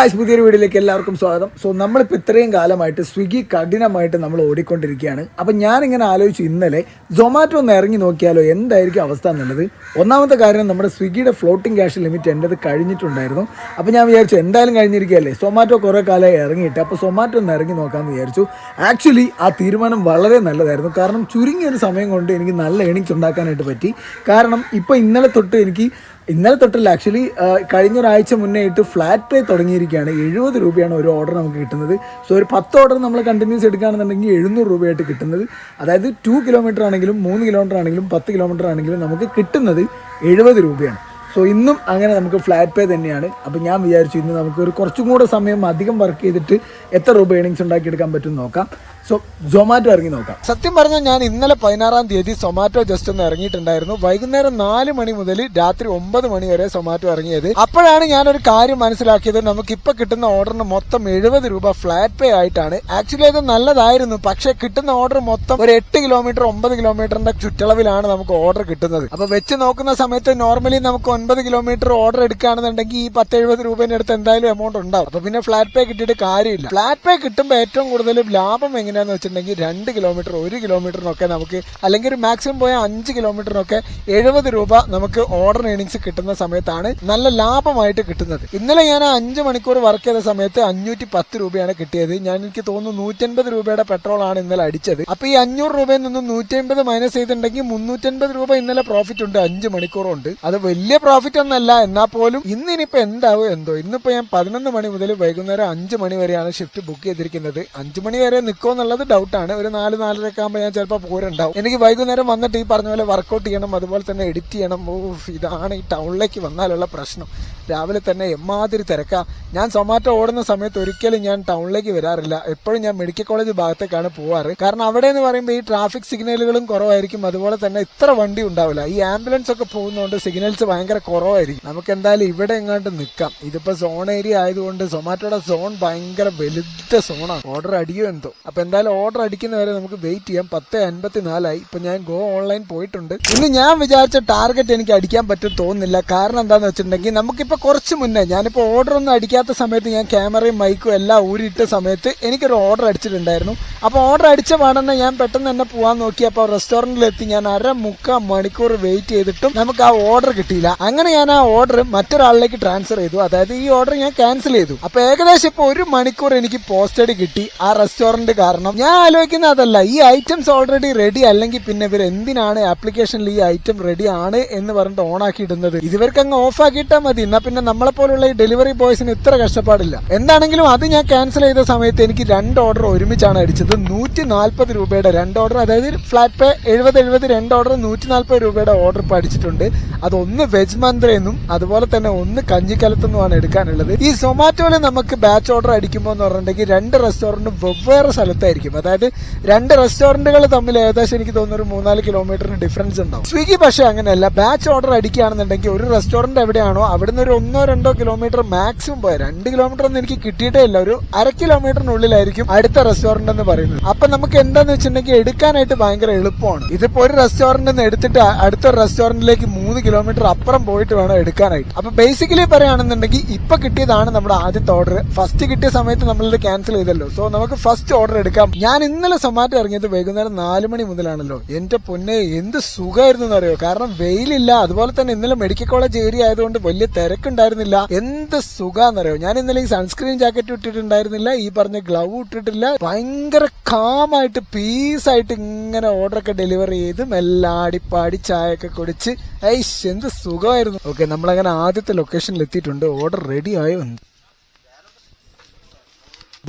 Guys, പുതിയൊരു വീഡിയോയിലേക്ക് എല്ലാവർക്കും സ്വാഗതം. നമ്മളിപ്പോൾ ഇത്രയും കാലമായിട്ട് സ്വിഗ്ഗി കഠിനമായിട്ട് നമ്മൾ ഓടിക്കൊണ്ടിരിക്കുകയാണ്. അപ്പം ഞാനിങ്ങനെ ആലോചിച്ചു, ഇന്നലെ സൊമാറ്റോ ഒന്ന് ഇറങ്ങി നോക്കിയാലോ എന്തായിരിക്കും അവസ്ഥ എന്നുള്ളത്. ഒന്നാമത്തെ കാര്യം, നമ്മുടെ സ്വിഗ്ഗിയുടെ ഫ്ലോട്ടിംഗ് ക്യാഷ് ലിമിറ്റ് എൻ്റെത് കഴിഞ്ഞിട്ടുണ്ടായിരുന്നു. അപ്പോൾ ഞാൻ വിചാരിച്ചു എന്തായാലും കഴിഞ്ഞിരിക്കുകയല്ലേ, സൊമാറ്റോ കുറേ കാലമായി ഇറങ്ങിയിട്ട്, അപ്പോൾ സൊമാറ്റോ ഒന്ന് ഇറങ്ങി നോക്കാമെന്ന് വിചാരിച്ചു. ആക്ച്വലി ആ തീരുമാനം വളരെ നല്ലതായിരുന്നു. കാരണം ചുരുങ്ങിയൊരു സമയം കൊണ്ട് എനിക്ക് നല്ല ഏണിങ്സ് ഉണ്ടാക്കാനായിട്ട് പറ്റി. കാരണം ഇപ്പോൾ ഇന്നലെ തൊട്ടല്ല, ആക്ച്വലി കഴിഞ്ഞൊരാഴ്ച മുന്നേ ആയിട്ട് ഫ്ലാറ്റ് പേ തുടങ്ങിയിരിക്കുകയാണ്. 70 രൂപയാണ് ഒരു ഓർഡർ നമുക്ക് കിട്ടുന്നത്. ഒരു 10 ഓർഡർ നമ്മൾ കണ്ടിന്യൂസ് എടുക്കുകയാണെന്നുണ്ടെങ്കിൽ 700 രൂപയായിട്ട് കിട്ടുന്നത്. അതായത് 2 കിലോമീറ്റർ ആണെങ്കിലും 3 കിലോമീറ്റർ ആണെങ്കിലും 10 കിലോമീറ്റർ ആണെങ്കിലും നമുക്ക് കിട്ടുന്നത് 70 രൂപയാണ്. ഇന്നും അങ്ങനെ നമുക്ക് ഫ്ലാറ്റ് പേ തന്നെയാണ്. അപ്പോൾ ഞാൻ വിചാരിച്ചു ഇന്ന് നമുക്ക് കുറച്ചും കൂടെ സമയം അധികം വർക്ക് ചെയ്തിട്ട് എത്ര രൂപ ഏണിങ്സ് ഉണ്ടാക്കിയെടുക്കാൻ പറ്റും നോക്കാം. സൊമാറ്റോ ഇറങ്ങി നോക്കാം. സത്യം പറഞ്ഞാൽ ഞാൻ ഇന്നലെ 16-ാം തീയതി സൊമാറ്റോ ജസ്റ്റ് ഒന്ന് ഇറങ്ങിയിട്ടുണ്ടായിരുന്നു. വൈകുന്നേരം 4 മണി മുതൽ രാത്രി 9 മണി വരെ സൊമാറ്റോ ഇറങ്ങിയത്. അപ്പോഴാണ് ഞാനൊരു കാര്യം മനസ്സിലാക്കിയത്, നമുക്കിപ്പോൾ കിട്ടുന്ന ഓർഡറിന് മൊത്തം 70 രൂപ ഫ്ലാറ്റ് പേ ആയിട്ടാണ്. ആക്ച്വലി അത് നല്ലതായിരുന്നു, പക്ഷെ കിട്ടുന്ന ഓർഡർ മൊത്തം ഒരു 8 കിലോമീറ്റർ 9 കിലോമീറ്ററിന്റെ ചുറ്റളവിലാണ് നമുക്ക് ഓർഡർ കിട്ടുന്നത്. അപ്പൊ വെച്ച് നോക്കുന്ന സമയത്ത് നോർമലി നമുക്ക് 9 കിലോമീറ്റർ ഓർഡർ എടുക്കുകയാണെന്നുണ്ടെങ്കിൽ ഈ 10-70 രൂപേന്റെ അടുത്ത് എന്തായാലും എമൗണ്ട് ഉണ്ടാവും. അപ്പൊ പിന്നെ ഫ്ലാറ്റ് പേ കിട്ടിയിട്ട് കാര്യമില്ല. ഫ്ലാറ്റ് പേ കിട്ടുമ്പോൾ ഏറ്റവും കൂടുതൽ ലാഭം എങ്ങനെയാണെന്ന് വെച്ചിട്ടുണ്ടെങ്കിൽ 2 കിലോമീറ്റർ 1 കിലോമീറ്ററിനൊക്കെ നമുക്ക്, അല്ലെങ്കിൽ ഒരു മാക്സിമം പോയ 5 കിലോമീറ്ററിനൊക്കെ 70 രൂപ നമുക്ക് ഓർഡർ ഏണിങ്സ് കിട്ടുന്ന സമയത്താണ് നല്ല ലാഭമായിട്ട് കിട്ടുന്നത്. ഇന്നലെ ഞാൻ 5 മണിക്കൂർ വർക്ക് ചെയ്ത സമയത്ത് 510 രൂപയാണ് കിട്ടിയത്. എനിക്ക് തോന്നുന്നു 150 രൂപയുടെ പെട്രോൾ ആണ് ഇന്നലെ അടിച്ചത്. അപ്പൊ ഈ 500 രൂപയിൽ നിന്നും 150 മൈനസ് ചെയ്തിട്ടുണ്ടെങ്കിൽ 350 രൂപ ഇന്നലെ പ്രോഫിറ്റ് ഉണ്ട്. 5 മണിക്കൂറുണ്ട്. അത് വലിയ പ്രോഫിറ്റ് ഒന്നല്ല, എന്നാൽ പോലും ഇന്നിനിപ്പോ എന്താവും എന്തോ. ഇന്നിപ്പോ ഞാൻ 11 മണി മുതൽ വൈകുന്നേരം 5 മണി വരെയാണ് ഷിഫ്റ്റ് ബുക്ക് ചെയ്തിരിക്കുന്നത്. 5 മണി വരെ നിൽക്കുമെന്നുള്ളത് ഡൗട്ടാണ്. ഒരു 4-4:30 ആകുമ്പോൾ ഞാൻ ചിലപ്പോൾ പോരുണ്ടാവും. എനിക്ക് വൈകുന്നേരം വന്നിട്ട് ഈ പറഞ്ഞ പോലെ വർക്കൗട്ട് ചെയ്യണം, അതുപോലെ തന്നെ എഡിറ്റ് ചെയ്യണം. ഇതാണ് ഈ ടൗണിലേക്ക് വന്നാലുള്ള പ്രശ്നം. രാവിലെ തന്നെ എമ്മാതിരി തിരക്കാ. ഞാൻ സൊമാറ്റോ ഓടുന്ന സമയത്ത് ഒരിക്കലും ഞാൻ ടൗണിലേക്ക് വരാറില്ല. എപ്പോഴും ഞാൻ മെഡിക്കൽ കോളേജ് ഭാഗത്തേക്കാണ് പോവാറ്. കാരണം അവിടെ എന്ന് പറയുമ്പോൾ ഈ ട്രാഫിക് സിഗ്നലുകളും കുറവായിരിക്കും, അതുപോലെ തന്നെ ഇത്ര വണ്ടി ഉണ്ടാവില്ല. ഈ ആംബുലൻസ് ഒക്കെ പോകുന്നതുകൊണ്ട് സിഗ്നൽസ് ഭയങ്കര കുറവായിരിക്കും. നമുക്ക് എന്തായാലും ഇവിടെ എങ്ങാണ്ട് നിൽക്കാം. ഇതിപ്പോ സോൺ ഏരിയ ആയതുകൊണ്ട് സൊമാറ്റോയുടെ സോൺ ഭയങ്കര വലുത സോണാണ്. ഓർഡർ അടിയോ എന്തോ. അപ്പൊ എന്തായാലും ഓർഡർ അടിക്കുന്നവരെ നമുക്ക് വെയിറ്റ് ചെയ്യാം. 10:54 ഇപ്പൊ ഞാൻ ഗോ ഓൺലൈൻ പോയിട്ടുണ്ട്. ഇന്ന് ഞാൻ വിചാരിച്ച ടാർഗറ്റ് എനിക്ക് അടിക്കാൻ പറ്റും തോന്നുന്നില്ല. കാരണം എന്താന്ന് വെച്ചിട്ടുണ്ടെങ്കിൽ, നമുക്കിപ്പോ കുറച്ച് മുന്നേ ഞാനിപ്പോ ഓർഡർ ഒന്നും അടിക്കാത്ത സമയത്ത് ഞാൻ ക്യാമറയും മൈക്കും എല്ലാം ഊരിയിട്ട സമയത്ത് എനിക്കൊരു ഓർഡർ അടിച്ചിട്ടുണ്ടായിരുന്നു. അപ്പൊ ഓർഡർ അടിച്ച പാടന്നെ ഞാൻ പെട്ടെന്ന് തന്നെ പോവാൻ നോക്കി. അപ്പൊ റെസ്റ്റോറന്റിലെത്തി ഞാൻ 1.25 മണിക്കൂർ വെയിറ്റ് ചെയ്തിട്ടും നമുക്ക് ആ ഓർഡർ കിട്ടിയില്ല. അങ്ങനെ ഞാൻ ആ ഓർഡർ മറ്റൊരാളിലേക്ക് ട്രാൻസ്ഫർ ചെയ്തു. അതായത് ഈ ഓർഡർ ഞാൻ ക്യാൻസൽ ചെയ്തു. അപ്പൊ ഏകദേശം ഇപ്പൊ 1 മണിക്കൂർ എനിക്ക് പോസ്റ്റഡ് കിട്ടി ആ റെസ്റ്റോറന്റ്. കാരണം ഞാൻ ആലോചിക്കുന്ന അതല്ല, ഈ ഐറ്റംസ് ഓൾറെഡി റെഡി അല്ലെങ്കിൽ പിന്നെ ഇവർ എന്തിനാണ് ആപ്ലിക്കേഷനിൽ ഈ ഐറ്റം റെഡി ആണ് എന്ന് പറഞ്ഞിട്ട് ഓൺ ആക്കി ഇടുന്നത്. ഇവർക്ക് അങ്ങ് ഓഫ് ആക്കിയിട്ടാൽ മതി. എന്നാ പിന്നെ നമ്മളെ പോലുള്ള ഈ ഡെലിവറി ബോയ്സിന് ഇത്ര കഷ്ടപ്പാടില്ല. എന്താണെങ്കിലും അത് ഞാൻ ക്യാൻസൽ ചെയ്ത സമയത്ത് എനിക്ക് 2 ഓർഡർ ഒരുമിച്ചാണ് അടിച്ചത്. 140 രൂപയുടെ 2 ഓർഡർ, അതായത് ഫ്ലാറ്റ് പേ 70 2 ഓർഡർ 140 രൂപയുടെ ഓർഡർ ഇപ്പൊ അടിച്ചിട്ടുണ്ട്. അതൊന്ന് വെജ് മന്ത്രയെന്നും അതുപോലെ തന്നെ ഒന്ന് കഞ്ഞിക്കലത്തെന്നുമാണ് എടുക്കാനുള്ളത്. ഈ സൊമാറ്റോയില് നമുക്ക് ബാച്ച് ഓർഡർ അടിക്കുമ്പോൾ എന്ന് പറഞ്ഞിട്ടുണ്ടെങ്കിൽ 2 റെസ്റ്റോറന്റും വെവ്വേറെ സ്ഥലത്തായിരിക്കും. അതായത് 2 റെസ്റ്റോറന്റുകൾ തമ്മിൽ ഏകദേശം എനിക്ക് തോന്നുന്നു ഒരു 3-4 കിലോമീറ്ററിന് ഡിഫറൻസ് ഉണ്ടാവും. സ്വിഗ്ഗി പക്ഷെ അങ്ങനെയല്ല. ബാച്ച് ഓർഡർ അടിക്കുകയാണെന്നുണ്ടെങ്കിൽ ഒരു റെസ്റ്റോറന്റ് എവിടെയാണോ അവിടുന്ന് ഒരു 1-2 കിലോമീറ്റർ മാക്സിമം പോയ 2 കിലോമീറ്റർ ഒന്നും എനിക്ക് കിട്ടിയിട്ടേ ഇല്ല. ഒരു 1/2 കിലോമീറ്ററിനുള്ളിലായിരിക്കും അടുത്ത റെസ്റ്റോറന്റ് എന്ന് പറയുന്നത്. അപ്പൊ നമുക്ക് എന്താന്ന് വെച്ചിട്ടുണ്ടെങ്കിൽ എടുക്കാനായിട്ട് ഭയങ്കര എളുപ്പമാണ്. ഇതിപ്പോ ഒരു റെസ്റ്റോറന്റിൽ നിന്ന് എടുത്തിട്ട് അടുത്ത റെസ്റ്റോറന്റിലേക്ക് 3 കിലോമീറ്റർ അപ്പുറം പോയിട്ട് വേണം എടുക്കാനായിട്ട്. അപ്പൊ ബേസിക്കലി പറയുകയാണെന്നുണ്ടെങ്കിൽ ഇപ്പൊ കിട്ടിയതാണ് നമ്മുടെ ആദ്യത്തെ ഓർഡർ. ഫസ്റ്റ് കിട്ടിയ സമയത്ത് നമ്മളിത് ക്യാൻസൽ ചെയ്തല്ലോ. നമുക്ക് ഫസ്റ്റ് ഓർഡർ എടുക്കാം. ഞാൻ ഇന്നലെ സൊമാറ്റോ ഇറങ്ങിയത് വൈകുന്നേരം 4 മണി മുതലാണല്ലോ. എന്റെ പൊന്നെ, എന്ത് സുഖമായിരുന്നു എന്നറിയോ. കാരണം വെയിലില്ല, അതുപോലെ തന്നെ ഇന്നലെ മെഡിക്കൽ കോളേജ് ഏരിയ ആയതുകൊണ്ട് വലിയ തിരക്കുണ്ടായിരുന്നില്ല. എന്ത് സുഖാന്നറിയോ. ഞാൻ ഇന്നലെ ഈ സൺസ്ക്രീൻ ജാക്കറ്റ് ഇട്ടിട്ടുണ്ടായിരുന്നില്ല, ഈ പറഞ്ഞ ഗ്ലൗ ഇട്ടിട്ടില്ല. ഭയങ്കര കാമായിട്ട് പീസായിട്ട് ഇങ്ങനെ ഓർഡറൊക്കെ ഡെലിവറി ചെയ്ത് മെല്ലെ ആടിപ്പാടി ചായയൊക്കെ കുടിച്ച് എന്ത് സുഖമായിരുന്നു. ഓക്കെ, നമ്മളങ്ങനെ ആദ്യത്തെ ലൊക്കേഷനിൽ എത്തിയിട്ടുണ്ട്. ഓർഡർ റെഡി ആയോ?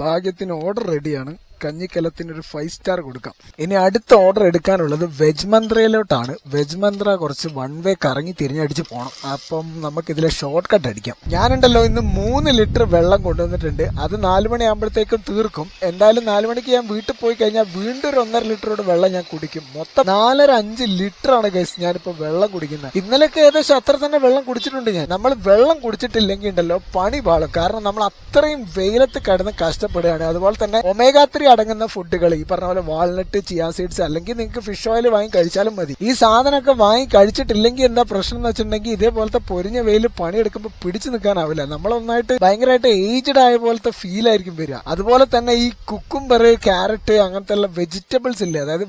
ഭാഗ്യത്തിന് ഓർഡർ റെഡിയാണ്. കഞ്ഞിക്കലത്തിനൊരു 5 സ്റ്റാർ കൊടുക്കാം. ഇനി അടുത്ത ഓർഡർ എടുക്കാനുള്ളത് വെജ് മന്ത്രയിലോട്ടാണ്. വെജ് മന്ത്ര കുറച്ച് 1 വേ കറങ്ങി തിരിഞ്ഞടിച്ച് പോകണം. അപ്പം നമുക്കിതിലെ ഷോർട്ട് കട്ട് അടിക്കാം. ഞാനുണ്ടല്ലോ ഇന്ന് 3 ലിറ്റർ വെള്ളം കൊണ്ടുവന്നിട്ടുണ്ട്. അത് 4 മണി ആകുമ്പോഴത്തേക്കും തീർക്കും. എന്തായാലും 4 മണിക്ക് ഞാൻ വീട്ടിൽ പോയി കഴിഞ്ഞാൽ വീണ്ടും ഒരു 1.5 ലിറ്ററോട് വെള്ളം ഞാൻ കുടിക്കും. മൊത്തം 4.5 ലിറ്റർ ആണ് ഗൈസ് ഞാനിപ്പോ വെള്ളം കുടിക്കുന്നത്. ഇന്നലെയൊക്കെ ഏകദേശം അത്ര തന്നെ വെള്ളം കുടിച്ചിട്ടുണ്ട് ഞാൻ. നമ്മൾ വെള്ളം കുടിച്ചിട്ടില്ലെങ്കിൽ ഉണ്ടല്ലോ പണി പാളും. കാരണം നമ്മൾ അത്രയും വെയിലത്ത് കിടന്ന് കഷ്ടപ്പെടുകയാണ്. അതുപോലെ തന്നെ ഒമേഗ 3 അടങ്ങുന്ന ഫുഡുകൾ, ഈ പറഞ്ഞ പോലെ വാൾനട്ട്, ചിയാ സീഡ്സ്, അല്ലെങ്കിൽ നിങ്ങൾക്ക് ഫിഷ് ഓയിൽ വാങ്ങി കഴിച്ചാലും മതി. ഈ സാധനമൊക്കെ വാങ്ങി കഴിച്ചിട്ടില്ലെങ്കിൽ എന്താ പ്രശ്നം എന്ന് വെച്ചിട്ടുണ്ടെങ്കിൽ ഇതേപോലത്തെ പൊരിഞ്ഞ വെയിൽ പണിയെടുക്കുമ്പോൾ പിടിച്ചു നിൽക്കാനാവില്ല. നമ്മളൊന്നായിട്ട് ഭയങ്കരമായിട്ട് ഏജ്ഡ് ആയ പോലത്തെ ഫീൽ ആയിരിക്കും വരിക. അതുപോലെ തന്നെ ഈ കുക്കുംബർ, ക്യാരറ്റ് അങ്ങനത്തെ ഉള്ള വെജിറ്റബിൾസ് ഇല്ലേ, അതായത്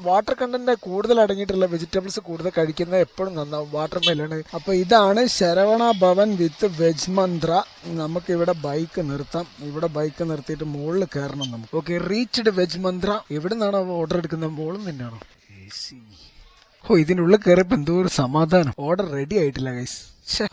വാട്ടർ കണ്ടന്റ് കൂടുതൽ അടങ്ങിയിട്ടുള്ള വെജിറ്റബിൾസ് കൂടുതൽ കഴിക്കുന്നത് എപ്പോഴും നന്നാവും. Water melon. അപ്പൊ ഇതാണ് ശരവണ ഭവൻ വിത്ത് വെജ് മന്ത്ര. നമുക്ക് ഇവിടെ ബൈക്ക് നിർത്താം. ഇവിടെ ബൈക്ക് നിർത്തിയിട്ട് മുകളിൽ കയറണം നമുക്ക്. ഓക്കെ, റീച്ച്ഡ് വെജ് മന്ത്ര. എവിടെ നിന്നാണോ ഓർഡർ എടുക്കുന്നത്? മുകളിൽ നിന്നാണോ? ഇതിനുള്ളിൽ കയറിയപ്പോ എന്തോ ഒരു സമാധാനം. ഓർഡർ റെഡി ആയിട്ടില്ല ഗൈസ്.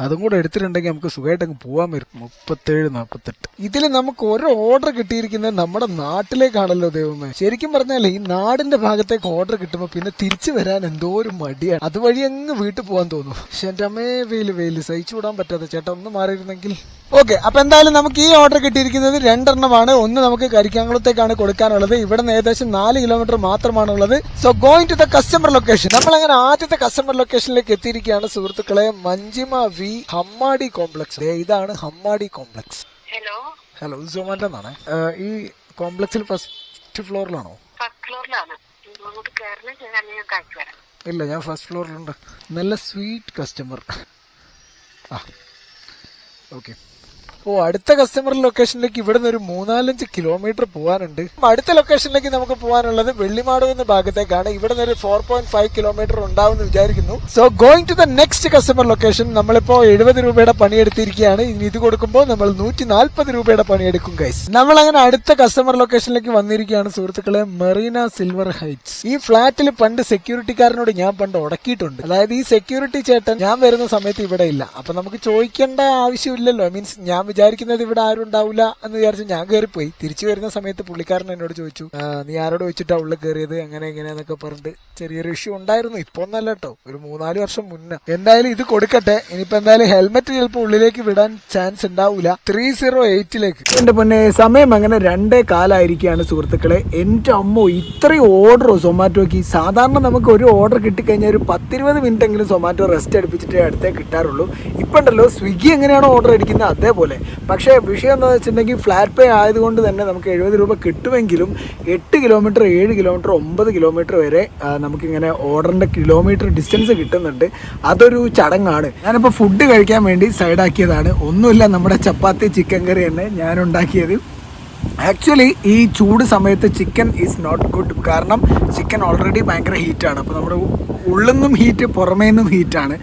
അതും കൂടെ എടുത്തിട്ടുണ്ടെങ്കിൽ നമുക്ക് സുഖമായിട്ട് അങ്ങ് പോവാൻ വരും. 47-48. ഇതിൽ നമുക്ക് ഒരു ഓർഡർ കിട്ടിയിരിക്കുന്നത് നമ്മുടെ നാട്ടിലേക്കാണല്ലോ ദൈവമേ. ശരിക്കും പറഞ്ഞാലേ ഈ നാടിന്റെ ഭാഗത്തേക്ക് ഓർഡർ കിട്ടുമ്പോ പിന്നെ തിരിച്ചു വരാൻ എന്തോ ഒരു മടിയാണ്. അതുവഴി അങ്ങ് വീട്ടിൽ പോകാൻ തോന്നും. പക്ഷെ എന്റെ അമ്മേ വെയില് സഹിച്ചു വിടാൻ പറ്റാതെ. ചേട്ടാ ഒന്ന് മാറിയിരുന്നെങ്കിൽ. ഓക്കെ, അപ്പൊ എന്തായാലും നമുക്ക് ഈ ഓർഡർ കിട്ടിയിരിക്കുന്നത് 2 എണ്ണമാണ്. ഒന്ന് നമുക്ക് കരിക്കാങ്കുളത്തേക്കാണ് കൊടുക്കാനുള്ളത്. ഇവിടെ നിന്ന് ഏകദേശം 4 കിലോമീറ്റർ മാത്രമാണുള്ളത്. So going to the customer location. നമ്മൾ അങ്ങനെ ആദ്യത്തെ കസ്റ്റമർ ലൊക്കേഷനിലേക്ക് എത്തിയിരിക്കുകയാണ് സുഹൃത്തുക്കളെ. Manjima V Hammadi complex. ഇതാണ് ഹമ്മാടി കോംപ്ലക്സ്. ഹലോ, സൊമാറ്റോ എന്നാണ്. ഈ കോംപ്ലക്സിൽ ഫസ്റ്റ് ഫ്ലോറിലാണോ? ഇല്ല, ഞാൻ ഫസ്റ്റ് ഫ്ലോറിലുണ്ട്. നല്ല സ്വീറ്റ് കസ്റ്റമർ. ഓക്കെ. അടുത്ത കസ്റ്റമർ ലൊക്കേഷനിലേക്ക് ഇവിടെ നിന്ന് ഒരു 3-4 കിലോമീറ്റർ പോകാനുണ്ട്. അടുത്ത ലൊക്കേഷനിലേക്ക് നമുക്ക് പോകാനുള്ളത് വെള്ളിമാട് എന്ന ഭാഗത്തേക്കാണ്. ഇവിടെ നിന്ന് ഒരു 4.5 കിലോമീറ്റർ ഉണ്ടാവുമെന്ന് വിചാരിക്കുന്നു. So going to the next customer location. നമ്മളിപ്പോ 70 രൂപയുടെ പണിയെടുത്തിരിക്കുകയാണ്. ഇനി ഇത് കൊടുക്കുമ്പോൾ നമ്മൾ 140 രൂപയുടെ പണിയെടുക്കും ഗൈസ്. നമ്മൾ അങ്ങനെ അടുത്ത കസ്റ്റമർ ലൊക്കേഷനിലേക്ക് വന്നിരിക്കുകയാണ് സുഹൃത്തുക്കളെ. Marina Silver Heights. ഈ ഫ്ളാറ്റിൽ പണ്ട് സെക്യൂരിറ്റിക്കാരനോട് ഞാൻ പണ്ട് ഉടക്കിയിട്ടുണ്ട്. അതായത് ഈ സെക്യൂരിറ്റി ചേട്ടൻ ഞാൻ വരുന്ന സമയത്ത് ഇവിടെ ഇല്ല. അപ്പൊ നമുക്ക് ചോദിക്കേണ്ട ആവശ്യമില്ലല്ലോ. മീൻസ് ഞാൻ വിചാരിക്കുന്നത് ഇവിടെ ആരും ഉണ്ടാവില്ല എന്ന് വിചാരിച്ച് ഞാൻ കയറിപ്പോയി. തിരിച്ചു വരുന്ന സമയത്ത് പുള്ളിക്കാരൻ എന്നോട് ചോദിച്ചു, നീ ആരോട് വെച്ചിട്ടാ ഉള്ളിൽ കയറിയത്, അങ്ങനെ എങ്ങനെയാന്നൊക്കെ പറഞ്ഞിട്ട് ചെറിയൊരു ഇഷ്യൂ ഉണ്ടായിരുന്നു. ഇപ്പൊ ഒന്നല്ല കേട്ടോ, ഒരു 3-4 വർഷം മുന്നേ. എന്തായാലും ഇത് കൊടുക്കട്ടെ. ഇനിയിപ്പോ എന്തായാലും ഹെൽമെറ്റ് ചിലപ്പോൾ ഉള്ളിലേക്ക് വിടാൻ ചാൻസ് ഉണ്ടാവില്ല. 308ലേക്ക്. എന്റെ പൊന്നെ, സമയം അങ്ങനെ 2:15 സുഹൃത്തുക്കളെ. എന്റെ അമ്മോ, ഇത്രയും ഓർഡറോ സൊമാറ്റോക്ക്. സാധാരണ നമുക്ക് ഒരു ഓർഡർ കിട്ടിക്കഴിഞ്ഞാൽ ഒരു 10-20 മിനിറ്റ് എങ്കിലും സൊമാറ്റോ റെസ്റ്റ് എടുപ്പിച്ചിട്ടേ അടുത്തേ കിട്ടാറുള്ളൂ. ഇപ്പൊ ഉണ്ടല്ലോ, സ്വിഗ്ഗി എങ്ങനെയാണോ ഓർഡർ അടിക്കുന്നത് അതേപോലെ. പക്ഷേ വിഷയം എന്താണെന്ന് വെച്ചിട്ടുണ്ടെങ്കിൽ ഫ്ലാറ്റ് പേ ആയതുകൊണ്ട് തന്നെ നമുക്ക് 70 രൂപ കിട്ടുമെങ്കിലും 8 കിലോമീറ്റർ, 7 കിലോമീറ്റർ, 9 കിലോമീറ്റർ വരെ നമുക്കിങ്ങനെ ഓർഡറിൻ്റെ കിലോമീറ്റർ ഡിസ്റ്റൻസ് കിട്ടുന്നുണ്ട്. അതൊരു ചടങ്ങാണ്. ഞാനിപ്പോൾ ഫുഡ് കഴിക്കാൻ വേണ്ടി സൈഡാക്കിയതാണ്. ഒന്നുമില്ല, നമ്മുടെ ചപ്പാത്തി ചിക്കൻ കറി തന്നെ ഞാൻ ഉണ്ടാക്കിയത്. ആക്ച്വലി ഈ ചൂട് സമയത്ത് ചിക്കൻ ഈസ് നോട്ട് ഗുഡ്. കാരണം ചിക്കൻ ഓൾറെഡി ഭയങ്കര ഹീറ്റാണ്. അപ്പോൾ നമ്മുടെ ഉള്ളിൽ നിന്നും ഹീറ്റ്, പുറമേ നിന്നും ഹീറ്റാണ്.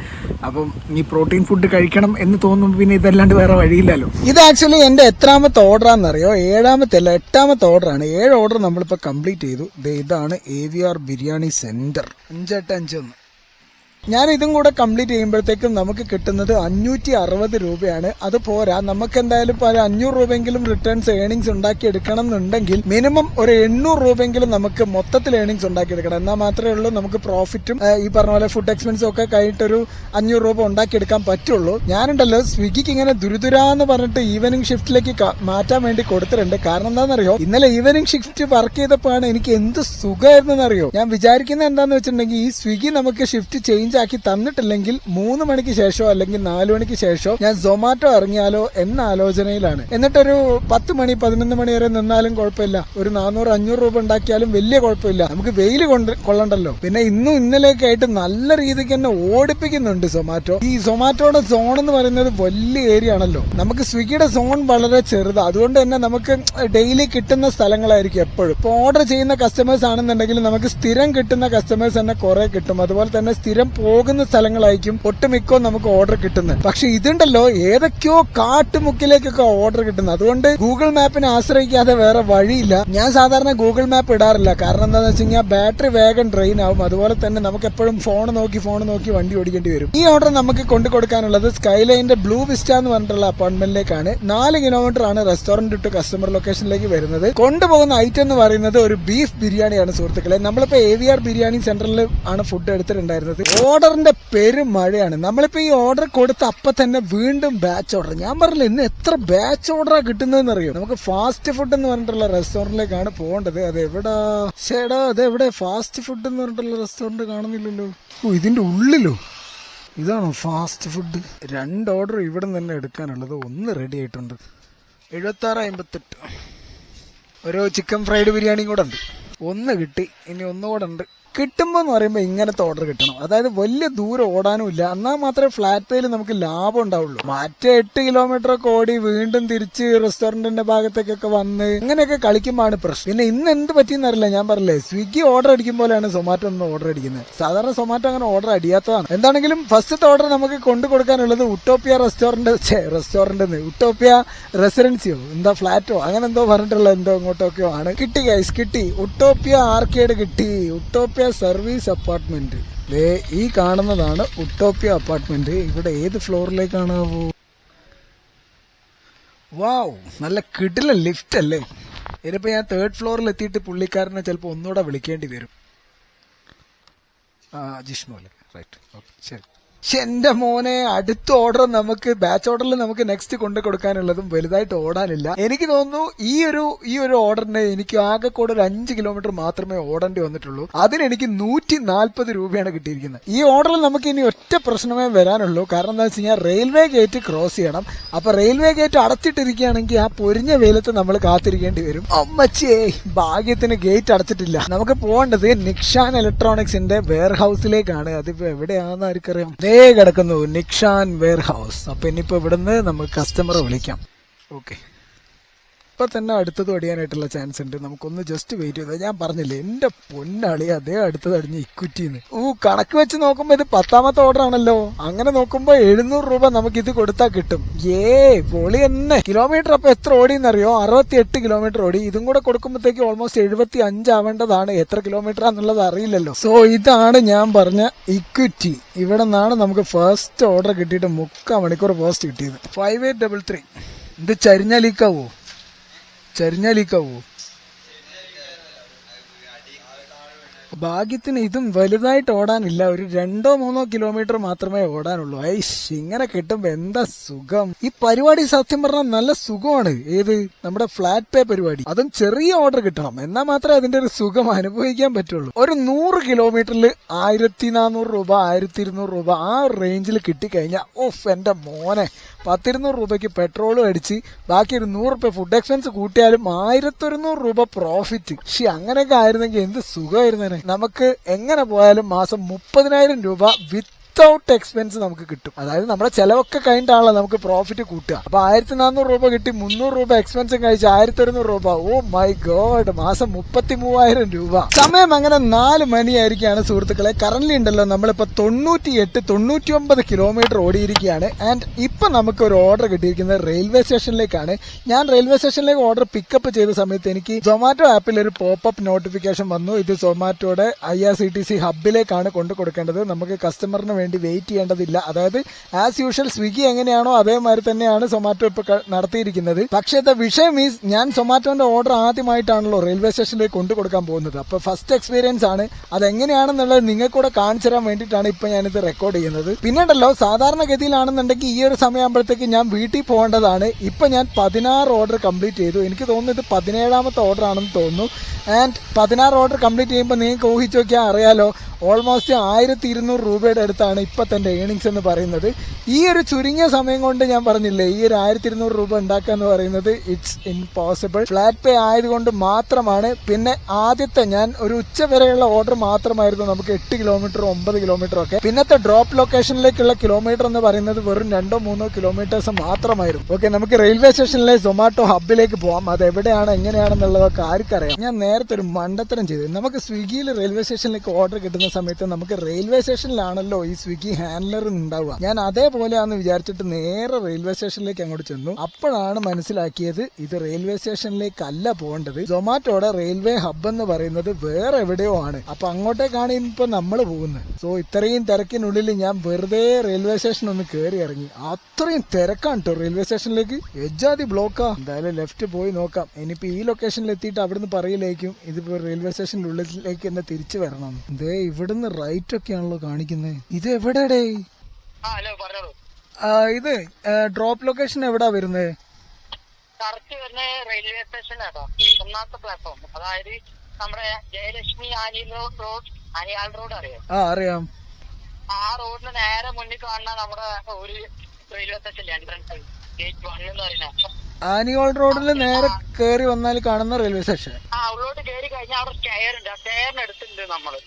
അപ്പം ഈ പ്രോട്ടീൻ ഫുഡ് കഴിക്കണം എന്ന് തോന്നുമ്പോൾ പിന്നെ ഇതല്ലാണ്ട് വേറെ വഴിയില്ലല്ലോ. ഇത് ആക്ച്വലി എൻ്റെ എത്രാമത്തെ ഓർഡറാണെന്നറിയോ? 8ാമത്തെ ഓർഡറാണ്. 7 ഓർഡർ നമ്മളിപ്പോൾ കംപ്ലീറ്റ് ചെയ്തു. ഇതാണ് AVR ബിരിയാണി സെൻറ്റർ. 5851. ഞാൻ ഇതും കൂടെ കംപ്ലീറ്റ് ചെയ്യുമ്പോഴത്തേക്കും നമുക്ക് കിട്ടുന്നത് 560 രൂപയാണ്. അത് പോരാ, നമുക്ക് എന്തായാലും 500 രൂപയെങ്കിലും റിട്ടേൺസ് ഏണിങ്സ് ഉണ്ടാക്കി എടുക്കണം എന്നുണ്ടെങ്കിൽ മിനിമം ഒരു 800 രൂപയെങ്കിലും നമുക്ക് മൊത്തത്തിൽ ഏണിങ്സ് ഉണ്ടാക്കിയെടുക്കണം. എന്നാൽ മാത്രമേ ഉള്ളൂ നമുക്ക് പ്രോഫിറ്റും ഈ പറഞ്ഞ പോലെ ഫുഡ് എക്സ്പെൻസും ഒക്കെ കഴിഞ്ഞിട്ടൊരു 500 രൂപ ഉണ്ടാക്കിയെടുക്കാൻ പറ്റുള്ളൂ. ഞാനുണ്ടല്ലോ സ്വിഗ്ഗിക്ക് ഇങ്ങനെ ദുരിതുരാന്ന് പറഞ്ഞിട്ട് ഈവനിങ് ഷിഫ്റ്റിലേക്ക് മാറ്റാൻ വേണ്ടി കൊടുത്തിട്ടുണ്ട്. കാരണം എന്താണെന്നറിയോ, ഇന്നലെ ഈവനിങ് ഷിഫ്റ്റ് വർക്ക് ചെയ്തപ്പോഴാണ് എനിക്ക് എന്ത് സുഖമായിരുന്നെന്നറിയോ. ഞാൻ വിചാരിക്കുന്നത് എന്താണെന്ന് വെച്ചിട്ടുണ്ടെങ്കിൽ ഈ സ്വിഗ്ഗി നമുക്ക് ഷിഫ്റ്റ് ചേഞ്ച് ആക്കി തന്നിട്ടില്ലെങ്കിൽ 3 മണിക്ക് ശേഷമോ അല്ലെങ്കിൽ 4 മണിക്ക് ശേഷമോ ഞാൻ സൊമാറ്റോ ഇറങ്ങിയാലോ എന്ന ആലോചനയിലാണ്. എന്നിട്ടൊരു 10 മണി 11 മണി വരെ നിന്നാലും കുഴപ്പമില്ല. ഒരു 400-500 രൂപ ഉണ്ടാക്കിയാലും വലിയ കുഴപ്പമില്ല. നമുക്ക് വെയിൽ കൊള്ളണ്ടല്ലോ. പിന്നെ ഇന്നും ഇന്നലെയൊക്കെ ആയിട്ട് നല്ല രീതിക്ക് തന്നെ ഓടിപ്പിക്കുന്നുണ്ട് സൊമാറ്റോ. ഈ സൊമാറ്റോയുടെ സോൺ എന്ന് പറയുന്നത് വലിയ ഏരിയ ആണല്ലോ. നമുക്ക് സ്വിഗ്ഗിയുടെ സോൺ വളരെ ചെറുതാണ്. അതുകൊണ്ട് തന്നെ നമുക്ക് ഡെയിലി കിട്ടുന്ന സ്ഥലങ്ങളായിരിക്കും എപ്പോഴും. ഇപ്പൊ ഓർഡർ ചെയ്യുന്ന കസ്റ്റമേഴ്സ് ആണെന്നുണ്ടെങ്കിൽ നമുക്ക് സ്ഥിരം കിട്ടുന്ന കസ്റ്റമേഴ്സ് തന്നെ കുറെ കിട്ടും. അതുപോലെ തന്നെ സ്ഥിരം പോകുന്ന സ്ഥലങ്ങളായിരിക്കും ഒട്ടുമിക്കോ നമുക്ക് ഓർഡർ കിട്ടുന്നത്. പക്ഷെ ഇതുണ്ടല്ലോ, ഏതൊക്കെയോ കാട്ടുമുക്കിലേക്കൊക്കെ ഓർഡർ കിട്ടുന്നത്. അതുകൊണ്ട് ഗൂഗിൾ മാപ്പിനെ ആശ്രയിക്കാതെ വേറെ വഴിയില്ല. ഞാൻ സാധാരണ ഗൂഗിൾ മാപ്പ് ഇടാറില്ല. കാരണം എന്താണെന്ന് വെച്ച് കഴിഞ്ഞാൽ ബാറ്ററി വേഗം ഡ്രെയിൻ ആവും. അതുപോലെ തന്നെ നമുക്ക് എപ്പോഴും ഫോൺ നോക്കി വണ്ടി ഓടിക്കേണ്ടി വരും. ഈ ഓർഡർ നമുക്ക് കൊണ്ടു കൊടുക്കാനുള്ളത് സ്കൈലൈനിന്റെ ബ്ലൂ വിസ്റ്റ എന്ന് പറഞ്ഞിട്ടുള്ള അപ്പാർട്ട്മെന്റിലേക്കാണ്. 4 കിലോമീറ്റർ ആണ് റെസ്റ്റോറന്റ് ടു കസ്റ്റമർ ലൊക്കേഷനിലേക്ക് വരുന്നത്. കൊണ്ടുപോകുന്ന ഐറ്റം എന്ന് പറയുന്നത് ഒരു ബീഫ് ബിരിയാണിയാണ് സുഹൃത്തുക്കളെ. നമ്മളിപ്പോ AVR ബിരിയാണി സെന്ററിൽ ആണ് ഫുഡ് എടുത്തിട്ടുണ്ടായിരുന്നത്. ഓർഡറിന്റെ മഴയാണ്. നമ്മളിപ്പോ ഈ ഓർഡർ കൊടുത്ത അപ്പൊ തന്നെ വീണ്ടും ബാച്ച് ഓർഡർ. ഞാൻ പറഞ്ഞില്ല, ഇന്ന് എത്ര ബാച്ച് ഓർഡറാ കിട്ടുന്നതെന്ന് അറിയോ? നമുക്ക് ഫാസ്റ്റ് ഫുഡ് എന്ന് പറഞ്ഞിട്ടുള്ള റെസ്റ്റോറന്റിലേക്കാണ് പോകേണ്ടത്. അതെവിടെ ഫാസ്റ്റ് ഫുഡ് എന്ന് പറഞ്ഞിട്ടുള്ള റെസ്റ്റോറന്റ് കാണുന്നില്ലല്ലോ. ഇതിന്റെ ഉള്ളിലോ? ഇതാണോ ഫാസ്റ്റ് ഫുഡ്? 2 ഓർഡർ ഇവിടെ തന്നെ എടുക്കാനുള്ളത്. 1 റെഡി ആയിട്ടുണ്ട്. 7658. ഒരു ചിക്കൻ ഫ്രൈഡ് ബിരിയാണിയും കൂടെ ഉണ്ട്. ഒന്ന് കിട്ടി, ഇനി ഒന്നുകൂടെ ഉണ്ട്. കിട്ടുമ്പോൾ എന്ന് പറയുമ്പോൾ ഇങ്ങനത്തെ ഓർഡർ കിട്ടണം. അതായത് വലിയ ദൂരം ഓടാനും ഇല്ല, എന്നാൽ മാത്രമേ ഫ്ലാറ്റ് പേയിൽ നമുക്ക് ലാഭം ഉണ്ടാവുള്ളൂ. മറ്റേ 8 കിലോമീറ്റർ ഒക്കെ ഓടി വീണ്ടും തിരിച്ച് റെസ്റ്റോറന്റിന്റെ ഭാഗത്തേക്കൊക്കെ വന്ന് അങ്ങനെയൊക്കെ കളിക്കുമ്പോഴാണ് പ്രശ്നം. പിന്നെ ഇന്ന് എന്ത് പറ്റിയെന്ന് അറിയില്ല. ഞാൻ പറഞ്ഞില്ലേ, സ്വിഗ്ഗി ഓർഡർ അടിക്കുമ്പോഴാണ് സൊമാറ്റോ ഒന്ന് ഓർഡർ അടിക്കുന്നത്. സാധാരണ സൊമാറ്റോ അങ്ങനെ ഓർഡർ അടിയാത്തതാണ്. എന്താണെങ്കിലും ഫസ്റ്റത്തെ ഓർഡർ നമുക്ക് കൊണ്ടു കൊടുക്കാനുള്ളത് ഉട്ടോപ്പിയ റെസ്റ്റോറന്റ് ഉട്ടോപ്പിയ റെസിഡൻസിയോ എന്താ ഫ്ലാറ്റോ അങ്ങനെ എന്തോ പറഞ്ഞിട്ടുള്ള എന്തോ ഇങ്ങോട്ടൊക്കെയോ ആണ്. കിട്ടി ഗൈസ്, കിട്ടി. ഉട്ടോപ്പിയ ആർക്കേഡ് കിട്ടി. Utopia service apartment. ഈ കാണുന്നതാണ് ഉട്ടോപ്പിയ അപ്പാർട്ട്മെന്റ്. ഇവിടെ ഏത് ഫ്ലോറിലേക്കാണാവോ? വാവ്, നല്ല കിടിലൻ ലിഫ്റ്റ് അല്ലേ. ഇനിയിപ്പോ ഞാൻ 3rd ഫ്ലോറിൽ എത്തിയിട്ട് പുള്ളിക്കാരനെ ചിലപ്പോ ഒന്നുകൂടെ വിളിക്കേണ്ടി വരും. ജിഷ്ണു അല്ലേ, റൈറ്റ്, ഓക്കെ, ശരി. എന്റെ മോനെ, അടുത്ത ഓർഡർ നമുക്ക് ബാച്ച് ഓർഡറിൽ നമുക്ക് നെക്സ്റ്റ് കൊണ്ടു കൊടുക്കാനുള്ളതും വലുതായിട്ട് ഓടാനില്ല. എനിക്ക് തോന്നുന്നു ഈ ഒരു ഓർഡറിന് എനിക്ക് ആകെ കൂടെ ഒരു 5 കിലോമീറ്റർ മാത്രമേ ഓടേണ്ടി വന്നിട്ടുള്ളൂ. അതിനെനിക്ക് 140 രൂപയാണ് കിട്ടിയിരിക്കുന്നത്. ഈ ഓർഡറിൽ നമുക്ക് ഇനി ഒറ്റ പ്രശ്നമേ വരാനുള്ളൂ. കാരണം എന്താ വെച്ച് കഴിഞ്ഞാൽ റെയിൽവേ ഗേറ്റ് ക്രോസ് ചെയ്യണം. അപ്പൊ റെയിൽവേ ഗേറ്റ് അടച്ചിട്ടിരിക്കുകയാണെങ്കിൽ ആ പൊരിഞ്ഞ വെയിലത്ത് നമ്മൾ കാത്തിരിക്കേണ്ടി വരും. അമ്മച്ചേ, ഭാഗ്യത്തിന് ഗേറ്റ് അടച്ചിട്ടില്ല. നമുക്ക് പോകേണ്ടത് നിക്ഷാൻ ഇലക്ട്രോണിക്സിന്റെ വെയർ ഹൗസിലേക്കാണ്. അതിപ്പോ എവിടെയാണെന്ന് ആർക്കറിയാം? കിടക്കുന്നു നിക്ഷാൻ വെയർ ഹൗസ്. അപ്പൊ ഇനിയിപ്പോ ഇവിടുന്ന് നമുക്ക് കസ്റ്റമറെ വിളിക്കാം. ഓക്കെ, ഇപ്പൊ തന്നെ അടുത്തത് അടിയാനായിട്ടുള്ള ചാൻസ് ഉണ്ട്. നമുക്കൊന്ന് ജസ്റ്റ് വെയിറ്റ് ചെയ്താൽ. ഞാൻ പറഞ്ഞില്ലേ, എന്റെ പൊന്നാളി, അതേ അടുത്തത് അടിഞ്ഞ് ഇക്വിറ്റിന്ന്. കണക്ക് വെച്ച് നോക്കുമ്പോ ഇത് 10ാമത്തെ ഓർഡർ ആണല്ലോ. അങ്ങനെ നോക്കുമ്പോ 700 രൂപ നമുക്ക് ഇത് കൊടുത്താൽ കിട്ടും. പൊളി തന്നെ. കിലോമീറ്റർ അപ്പൊ എത്ര ഓടിയെന്നറിയോ? 68 കിലോമീറ്റർ ഓടി. ഇതും കൂടെ കൊടുക്കുമ്പോഴത്തേക്ക് ഓൾമോസ്റ്റ് 75 ആവേണ്ടതാണ്. എത്ര കിലോമീറ്റർ ആണെന്നുള്ളത് അറിയില്ലല്ലോ. സോ ഇതാണ് ഞാൻ പറഞ്ഞ ഇക്വിറ്റി. ഇവിടെ നിന്നാണ് നമുക്ക് ഫസ്റ്റ് ഓർഡർ കിട്ടിയിട്ട് 3/4 മണിക്കൂർ പോസ്റ്റ് കിട്ടിയത്. 5833. ഇത് ചരിഞ്ഞ ലീക്കാവോ? ഭാഗ്യത്തിന് ഇതും വലുതായിട്ട് ഓടാനില്ല. ഒരു 2-3 കിലോമീറ്റർ മാത്രമേ ഓടാനുള്ളൂ. ഇങ്ങനെ കിട്ടുമ്പോ എന്താ സുഖം. ഈ പരിപാടി സത്യം പറഞ്ഞാൽ നല്ല സുഖമാണ്. ഏത് നമ്മുടെ ഫ്ലാറ്റ് പേ പരിപാടി. അതും ചെറിയ ഓർഡർ കിട്ടണം, എന്നാൽ മാത്രമേ അതിന്റെ ഒരു സുഖം അനുഭവിക്കാൻ പറ്റുള്ളൂ. ഒരു 100 കിലോമീറ്ററിൽ 1400 രൂപ 1200 രൂപ ആ റേഞ്ചിൽ കിട്ടിക്കഴിഞ്ഞാൽ എന്റെ മോനെ, 10-200 രൂപയ്ക്ക് പെട്രോളും അടിച്ച് ബാക്കി ഒരു 100 രൂപ ഫുഡ് എക്സ്പെൻസ് കൂട്ടിയാലും 1100 രൂപ പ്രോഫിറ്റ്. അങ്ങനെയൊക്കെ ആയിരുന്നെങ്കിൽ എന്ത് സുഖമായിരുന്നേനെ. നമുക്ക് എങ്ങനെ പോയാലും മാസം 30,000 രൂപ വിത്തൗട്ട് എക്സ്പെൻസ് നമുക്ക് കിട്ടും. അതായത് നമ്മുടെ ചെലവൊക്കെ കഴിഞ്ഞിട്ടാണല്ലോ നമുക്ക് പ്രോഫിറ്റ് കൂട്ടുക. അപ്പൊ 1400 രൂപ കിട്ടി, 300 രൂപ എക്സ്പെൻസും കഴിച്ച് 1100 രൂപ. ഓ മൈ ഗോഡ്, മാസം 33,000 രൂപ. സമയം അങ്ങനെ 4 മണിയായിരിക്കാണ് സുഹൃത്തുക്കളെ. കറന്റ് ഉണ്ടല്ലോ നമ്മളിപ്പോ 98-99 കിലോമീറ്റർ ഓടിയിരിക്കുകയാണ്. ആൻഡ് ഇപ്പൊ നമുക്ക് ഒരു ഓർഡർ കിട്ടിയിരിക്കുന്നത് റെയിൽവേ സ്റ്റേഷനിലേക്കാണ്. ഞാൻ റെയിൽവേ സ്റ്റേഷനിലേക്ക് ഓർഡർ പിക്കപ്പ് ചെയ്ത സമയത്ത് എനിക്ക് സൊമാറ്റോ ആപ്പിൽ ഒരു പോപ്പപ്പ് നോട്ടിഫിക്കേഷൻ വന്നു. ഇത് സൊമാറ്റോയുടെ IRCTC ഹബിലേക്കാണ് കൊണ്ടു കൊടുക്കേണ്ടത്. നമുക്ക് കസ്റ്റമറിന് വേണ്ടി വെയിറ്റ് ചെയ്യേണ്ടതില്ല. അതായത് ആസ് യൂഷ്വൽ സ്വിഗ്ഗി എങ്ങനെയാണോ അതേമാതിരി തന്നെയാണ് സൊമാറ്റോ ഇപ്പൊ നടത്തിയിരിക്കുന്നത്. പക്ഷേ വിഷയം ഈസ്, ഞാൻ സൊമാറ്റോന്റെ ഓർഡർ ആദ്യമായിട്ടാണല്ലോ റെയിൽവേ സ്റ്റേഷനിലേക്ക് കൊണ്ടു കൊടുക്കാൻ പോകുന്നത്. അപ്പൊ ഫസ്റ്റ് എക്സ്പീരിയൻസ് ആണ്. അതെങ്ങനെയാണെന്നുള്ളത് നിങ്ങൾക്ക് കൂടെ കാണിച്ചു തരാൻ വേണ്ടിയിട്ടാണ് ഇപ്പൊ ഞാനിത് റെക്കോർഡ് ചെയ്യുന്നത്. പിന്നെ ഉണ്ടല്ലോ, സാധാരണഗതിയിലാണെന്നുണ്ടെങ്കിൽ ഈ ഒരു സമയമാകുമ്പോഴത്തേക്ക് ഞാൻ വീട്ടിൽ പോകേണ്ടതാണ്. ഇപ്പൊ ഞാൻ 16 ഓർഡർ കംപ്ലീറ്റ് ചെയ്തു. എനിക്ക് തോന്നുന്നു ഇത് 17ാമത്തെ ഓർഡർ ആണെന്ന് തോന്നുന്നു. ആൻഡ് 16 ഓർഡർ കംപ്ലീറ്റ് ചെയ്യുമ്പോൾ നിങ്ങൾക്ക് ഊഹിച്ചു നോക്കിയാൽ അറിയാലോ, ഓൾമോസ്റ്റ് 1200 രൂപയുടെ അടുത്താണ് ഇപ്പൊ തന്റെ ഏണിങ്സ് എന്ന് പറയുന്നത്. ഈ ഒരു ചുരുങ്ങിയ സമയം കൊണ്ട് ഞാൻ പറഞ്ഞില്ലേ, ഈ ഒരു 1200 രൂപ ഉണ്ടാക്കുക എന്ന് പറയുന്നത് ഇറ്റ്സ് ഇംപോസിബിൾ. ഫ്ലാറ്റ് പേ ആയതുകൊണ്ട് മാത്രമാണ്. പിന്നെ ആദ്യത്തെ ഞാൻ ഒരു ഉച്ച വരെയുള്ള ഓർഡർ മാത്രമായിരുന്നു നമുക്ക് 8 കിലോമീറ്റർ 9 കിലോമീറ്റർ ഒക്കെ. പിന്നത്തെ ഡ്രോപ്പ് ലൊക്കേഷനിലേക്കുള്ള കിലോമീറ്റർ എന്ന് പറയുന്നത് വെറും 2-3 കിലോമീറ്റേഴ്സ് മാത്രമായിരുന്നു. ഓക്കെ, നമുക്ക് റെയിൽവേ സ്റ്റേഷനിലെ സൊമാറ്റോ ഹബിലേക്ക് പോവാം. അത് എവിടെയാണ് എങ്ങനെയാണെന്നുള്ളതൊക്കെ ആർക്കറിയാം. ഞാൻ നേരത്തെ ഒരു മണ്ടത്തരം ചെയ്തു. നമുക്ക് സ്വിഗ്ഗിയിൽ റെയിൽവേ സ്റ്റേഷനിലേക്ക് ഓർഡർ കിട്ടുന്ന സമയത്ത് നമുക്ക് റെയിൽവേ സ്റ്റേഷനിലാണല്ലോ ഈ സ്വിഗ്ഗി ഹാൻഡ്ലർ ഉണ്ടാവുക. ഞാൻ അതേപോലെയാണെന്ന് വിചാരിച്ചിട്ട് നേരെ റെയിൽവേ സ്റ്റേഷനിലേക്ക് അങ്ങോട്ട് ചെന്നു. അപ്പോഴാണ് മനസ്സിലാക്കിയത് ഇത് റെയിൽവേ സ്റ്റേഷനിലേക്കല്ല പോകേണ്ടത്. സൊമാറ്റോയുടെ റെയിൽവേ ഹബ് എന്ന് പറയുന്നത് വേറെ എവിടെയോ ആണ്. അപ്പൊ അങ്ങോട്ടേക്കാണ് ഇപ്പൊ നമ്മൾ പോകുന്നത്. സോ ഇത്രയും തിരക്കിനുള്ളിൽ ഞാൻ വെറുതെ റെയിൽവേ സ്റ്റേഷൻ ഒന്ന് കയറി ഇറങ്ങി. അത്രയും തിരക്കാണ് കേട്ടോ റെയിൽവേ സ്റ്റേഷനിലേക്ക്. എജാതി ബ്ലോക്കാ. എന്തായാലും ലെഫ്റ്റ് പോയി നോക്കാം. ഇനിയിപ്പോ ഈ ലൊക്കേഷനിൽ എത്തിയിട്ട് അവിടുന്ന് പറയിലേക്കും ഇതിപ്പോ റെയിൽവേ സ്റ്റേഷൻ്റെ ഉള്ളിലേക്ക് തന്നെ തിരിച്ചു വരണം. ഇവിടുന്ന് റൈറ്റ് ഒക്കെ ആണല്ലോ കാണിക്കുന്നത്. ഇത് എവിടെടേ? ഇത് ഡ്രോപ്പ് ലൊക്കേഷൻ എവിടാ വരുന്നത്? റെയിൽവേ സ്റ്റേഷൻ 1ാമത്തെ പ്ലാറ്റ്ഫോം. അതായത് നമ്മുടെ ജയലക്ഷ്മി അനിയാൾ റോഡ് അറിയാം? അറിയാം. ആ റോഡിന് നേരെ മുന്നിൽ കാണുന്ന നമ്മുടെ ഒരു റെയിൽവേ സ്റ്റേഷൻ എൻട്രൻസ് ഗേറ്റ് 1 എന്ന് പറയുന്നത്. ആനിയോൾ റോഡിൽ നേരെ കയറി വന്നാൽ കാണുന്ന റെയിൽവേ സ്റ്റേഷൻ. ഉള്ളോട്ട് കയറി കഴിഞ്ഞാൽ അവിടെ സ്റ്റെയർ ഉണ്ട്. ആ സ്റ്റെയറിന് അടുത്തുണ്ട് നമ്മള്.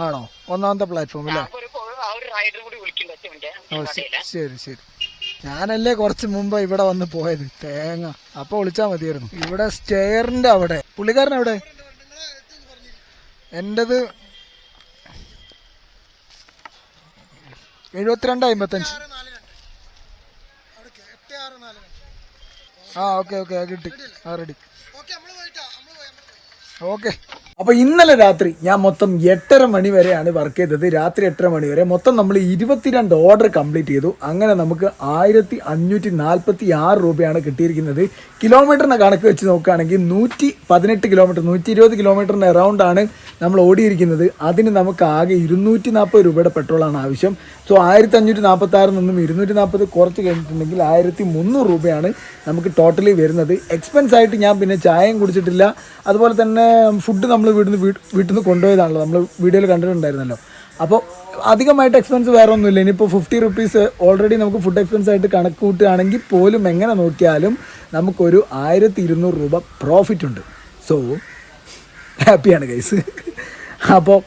ആണോ? ഒന്നാമത്തെ പ്ലാറ്റ്ഫോം അല്ലേ? ഒരു റൈഡർ കൂടി വിളിക്കുന്നുണ്ട്. ശരി ശരി. ഞാനല്ലേ കുറച്ച് മുമ്പ് ഇവിടെ വന്ന് പോയത്, തേങ്ങ. അപ്പൊ വിളിച്ചാ മതിയായിരുന്നു. ഇവിടെ സ്റ്റെയറിന്റെ അവിടെ പുള്ളിക്കാരൻ എവിടെ? എന്റേത് 7255. ഓക്കെ കിട്ടി. റെഡി. ഓക്കെ. അപ്പോൾ ഇന്നലെ രാത്രി ഞാൻ മൊത്തം 8:30 മണി വരെയാണ് വർക്ക് ചെയ്തത്. രാത്രി 8:30 മണി വരെ മൊത്തം നമ്മൾ 22 ഓർഡർ കംപ്ലീറ്റ് ചെയ്തു. അങ്ങനെ നമുക്ക് 1546 രൂപയാണ് കിട്ടിയിരിക്കുന്നത്. കിലോമീറ്ററിനെ കണക്ക് വെച്ച് നോക്കുകയാണെങ്കിൽ 118 കിലോമീറ്റർ, 120 കിലോമീറ്ററിന് അറൗണ്ട് ആണ് നമ്മൾ ഓടിയിരിക്കുന്നത്. അതിന് നമുക്ക് ആകെ 240 രൂപയുടെ പെട്രോളാണ് ആവശ്യം. സോ 1546 നിന്നും 240 കുറച്ച് കഴിഞ്ഞിട്ടുണ്ടെങ്കിൽ 1300 രൂപയാണ് നമുക്ക് ടോട്ടലി വരുന്നത്. എക്സ്പെൻസ് ആയിട്ട് ഞാൻ പിന്നെ ചായയും കുടിച്ചിട്ടില്ല. അതുപോലെ തന്നെ ഫുഡ് നമ്മൾ വീട്ടിൽ നിന്ന് കൊണ്ടുപോയതാണല്ലോ, നമ്മൾ വീഡിയോയിൽ കണ്ടിട്ടുണ്ടായിരുന്നല്ലോ. അപ്പോൾ അധികമായിട്ട് എക്സ്പെൻസ് വേറെ ഒന്നുമില്ല. ഇനിയിപ്പോൾ 50 റുപ്പീസ് ഓൾറെഡി നമുക്ക് ഫുഡ് എക്സ്പെൻസ് ആയിട്ട് കണക്ക് കൂട്ടുകയാണെങ്കിൽ പോലും എങ്ങനെ നോക്കിയാലും നമുക്കൊരു 1200 രൂപ പ്രോഫിറ്റ് ഉണ്ട്. സോ ഹാപ്പിയാണ് ഗൈസ്. അപ്പോൾ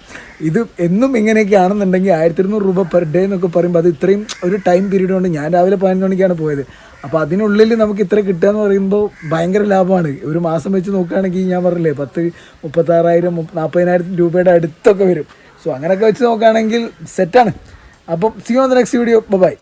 ഇത് എന്നും ഇങ്ങനെയൊക്കെയാണെന്നുണ്ടെങ്കിൽ 1200 രൂപ പെർ ഡേ എന്നൊക്കെ പറയുമ്പോൾ അത് ഇത്രയും ഒരു ടൈം പീരീഡ് കൊണ്ട് ഞാൻ രാവിലെ 11 മണിക്കാണ് പോയത്. അപ്പോൾ അതിനുള്ളിൽ നമുക്ക് ഇത്ര കിട്ടുക എന്ന് പറയുമ്പോൾ ഭയങ്കര ലാഭമാണ്. ഒരു മാസം വെച്ച് നോക്കുകയാണെങ്കിൽ ഞാൻ പറഞ്ഞില്ലേ 10, 36,000, 40,000 രൂപയുടെ അടുത്തൊക്കെ വരും. സോ അങ്ങനെയൊക്കെ വെച്ച് നോക്കുകയാണെങ്കിൽ സെറ്റാണ്. അപ്പം see on the next video. By.